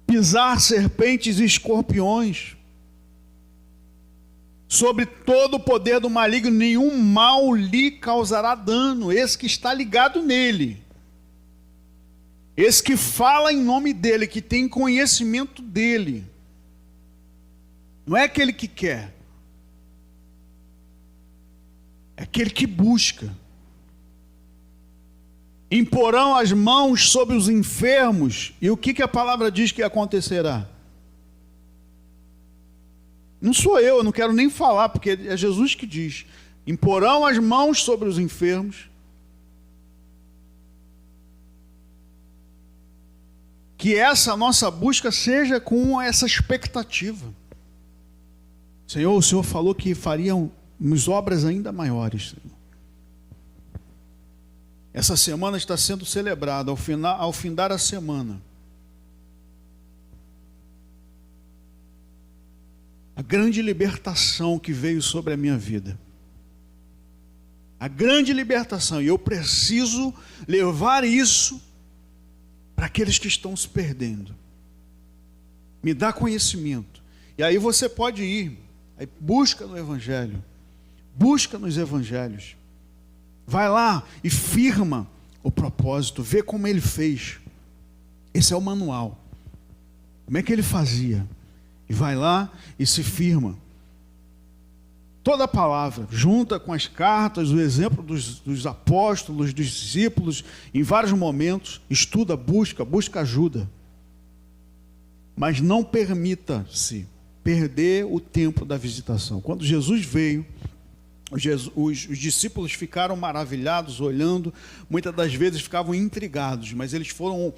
Pisar serpentes e escorpiões. Sobre todo o poder do maligno, nenhum mal lhe causará dano. Esse que está ligado nele. Esse que fala em nome dele, que tem conhecimento dele. Não é aquele que quer. É aquele que busca. Imporão as mãos sobre os enfermos. E o que a palavra diz que acontecerá? Não sou eu não quero nem falar, porque é Jesus que diz. Imporão as mãos sobre os enfermos. Que essa nossa busca seja com essa expectativa. Senhor, o Senhor falou que fariam obras ainda maiores, Senhor. Essa semana está sendo celebrada, ao findar a semana, a grande libertação que veio sobre a minha vida. A grande libertação, e eu preciso levar isso para aqueles que estão se perdendo. Me dá conhecimento. E aí você pode ir, aí busca no Evangelho. Busca nos evangelhos. Vai lá e firma o propósito. Vê como ele fez. Esse é o manual. Como é que ele fazia? E vai lá e se firma. Toda a palavra, junta com as cartas, o exemplo dos apóstolos, dos discípulos, em vários momentos, estuda, busca ajuda. Mas não permita-se perder o tempo da visitação. Quando Jesus veio, os discípulos ficaram maravilhados, olhando, muitas das vezes ficavam intrigados, mas eles foram...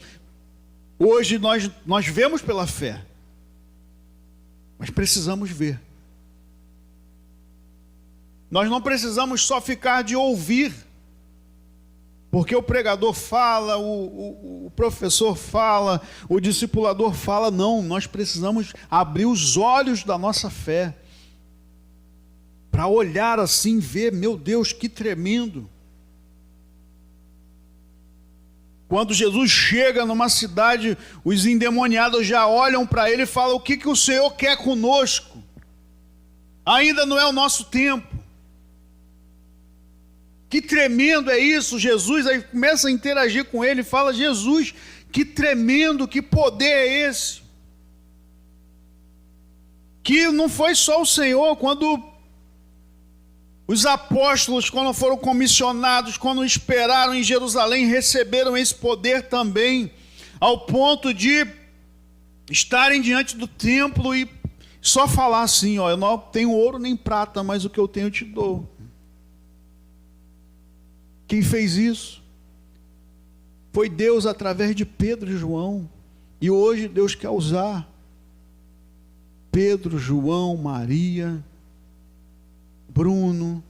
Hoje nós vemos pela fé, mas precisamos ver. Nós não precisamos só ficar de ouvir, porque o pregador fala, o professor fala, o discipulador fala. Não, nós precisamos abrir os olhos da nossa fé, para olhar assim, ver, meu Deus, que tremendo. Quando Jesus chega numa cidade, os endemoniados já olham para ele e falam: o que o Senhor quer conosco? Ainda não é o nosso tempo. Que tremendo é isso, Jesus. Aí começa a interagir com ele e fala: Jesus, que tremendo, que poder é esse? Que não foi só o Senhor, quando os apóstolos, quando foram comissionados, quando esperaram em Jerusalém, receberam esse poder também, ao ponto de estarem diante do templo e só falar assim: ó, eu não tenho ouro nem prata, mas o que eu tenho eu te dou. Quem fez isso? Foi Deus através de Pedro e João. E hoje Deus quer usar Pedro, João, Maria, Bruno,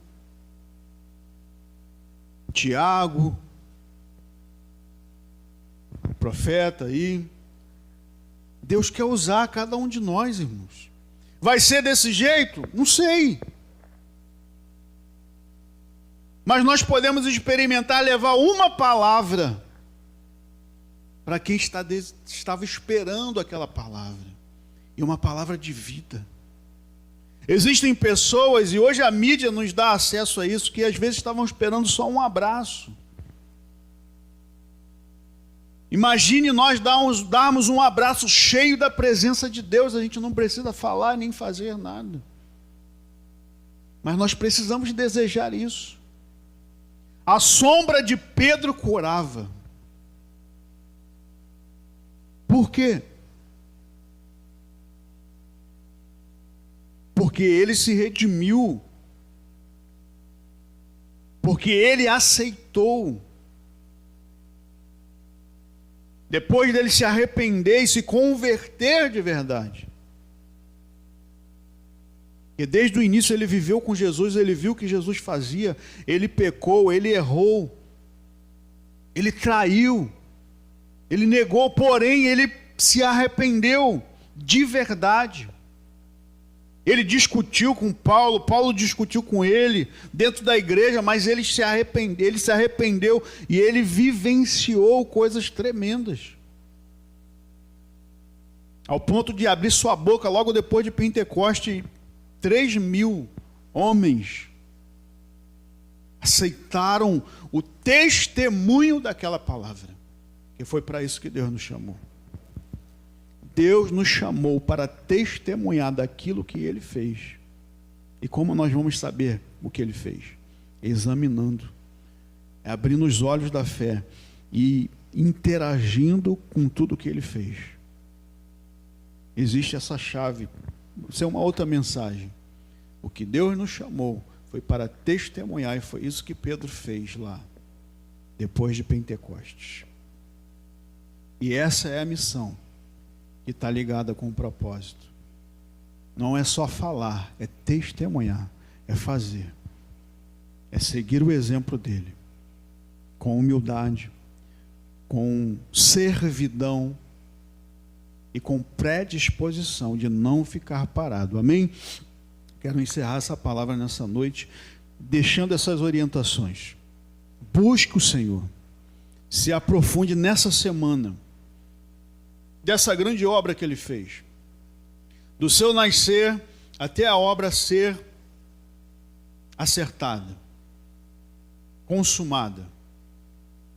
Tiago, o profeta aí. Deus quer usar cada um de nós, irmãos. Vai ser desse jeito? Não sei. Mas nós podemos experimentar levar uma palavra para quem estava esperando aquela palavra. E uma palavra de vida. Existem pessoas, e hoje a mídia nos dá acesso a isso, que às vezes estavam esperando só um abraço. Imagine nós darmos um abraço cheio da presença de Deus, a gente não precisa falar nem fazer nada. Mas nós precisamos desejar isso. A sombra de Pedro curava. Por quê? Porque ele se redimiu. Porque ele aceitou. Depois dele se arrepender e se converter de verdade. E desde o início ele viveu com Jesus, ele viu o que Jesus fazia, ele pecou, ele errou, ele traiu, ele negou, porém ele se arrependeu de verdade. Ele discutiu com Paulo, Paulo discutiu com ele dentro da igreja, mas ele se arrependeu e ele vivenciou coisas tremendas. Ao ponto de abrir sua boca logo depois de Pentecoste, 3.000 homens aceitaram o testemunho daquela palavra. E foi para isso que Deus nos chamou. Deus nos chamou para testemunhar daquilo que Ele fez. E como nós vamos saber o que Ele fez? Examinando, abrindo os olhos da fé e interagindo com tudo que Ele fez. Existe essa chave. Isso é uma outra mensagem. O que Deus nos chamou foi para testemunhar, e foi isso que Pedro fez lá, depois de Pentecostes. E essa é a missão que está ligada com o propósito. Não é só falar, é testemunhar, é fazer, é seguir o exemplo dele, com humildade, com servidão e com predisposição de não ficar parado. Amém? Quero encerrar essa palavra nessa noite, deixando essas orientações. Busque o Senhor, se aprofunde nessa semana, dessa grande obra que Ele fez, do seu nascer até a obra ser acertada, consumada.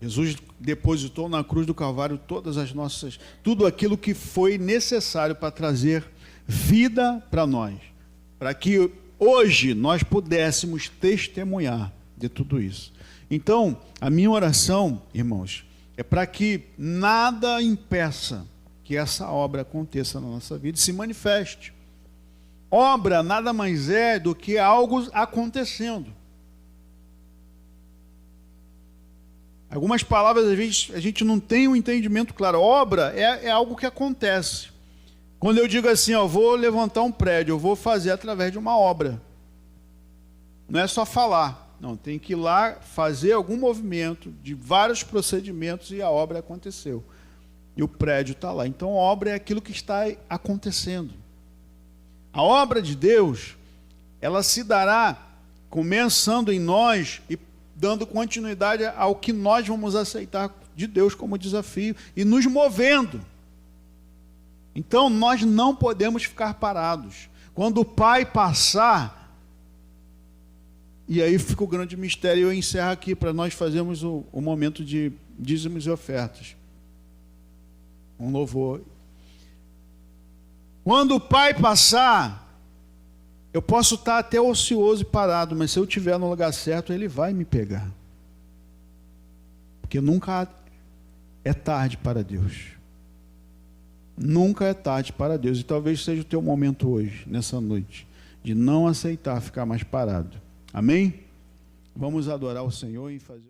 Jesus depositou na cruz do Calvário tudo aquilo que foi necessário para trazer vida para nós, para que hoje nós pudéssemos testemunhar de tudo isso. Então, a minha oração, irmãos, é para que nada impeça que essa obra aconteça na nossa vida e se manifeste. Obra nada mais é do que algo acontecendo. Algumas palavras a gente não tem um entendimento claro. Obra é algo que acontece. Quando eu digo assim, eu vou levantar um prédio, eu vou fazer através de uma obra. Não é só falar. Não, tem que ir lá fazer algum movimento de vários procedimentos e a obra aconteceu. E o prédio está lá. Então, a obra é aquilo que está acontecendo. A obra de Deus, ela se dará começando em nós e dando continuidade ao que nós vamos aceitar de Deus como desafio e nos movendo. Então, nós não podemos ficar parados. Quando o Pai passar, e aí fica o grande mistério, eu encerro aqui para nós fazermos o momento de dízimos e ofertas. Um louvor. Quando o Pai passar, eu posso estar até ocioso e parado, mas se eu estiver no lugar certo, Ele vai me pegar. Porque nunca é tarde para Deus. Nunca é tarde para Deus. E talvez seja o teu momento hoje, nessa noite, de não aceitar ficar mais parado. Amém? Vamos adorar o Senhor e fazer...